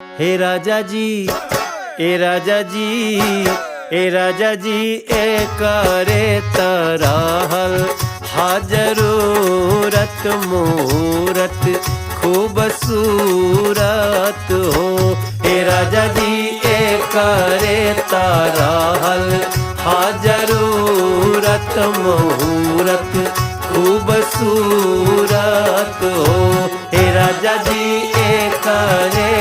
हे राजा जी, ए राजा जी, ए राजा जी, ए करे तरहल हाजरूरत मूरत खूबसूरत हो। हे राजा जी, ए करे तरहल हाजरूरत मूरत खूबसूरत हो। हे राजा जी, ए करे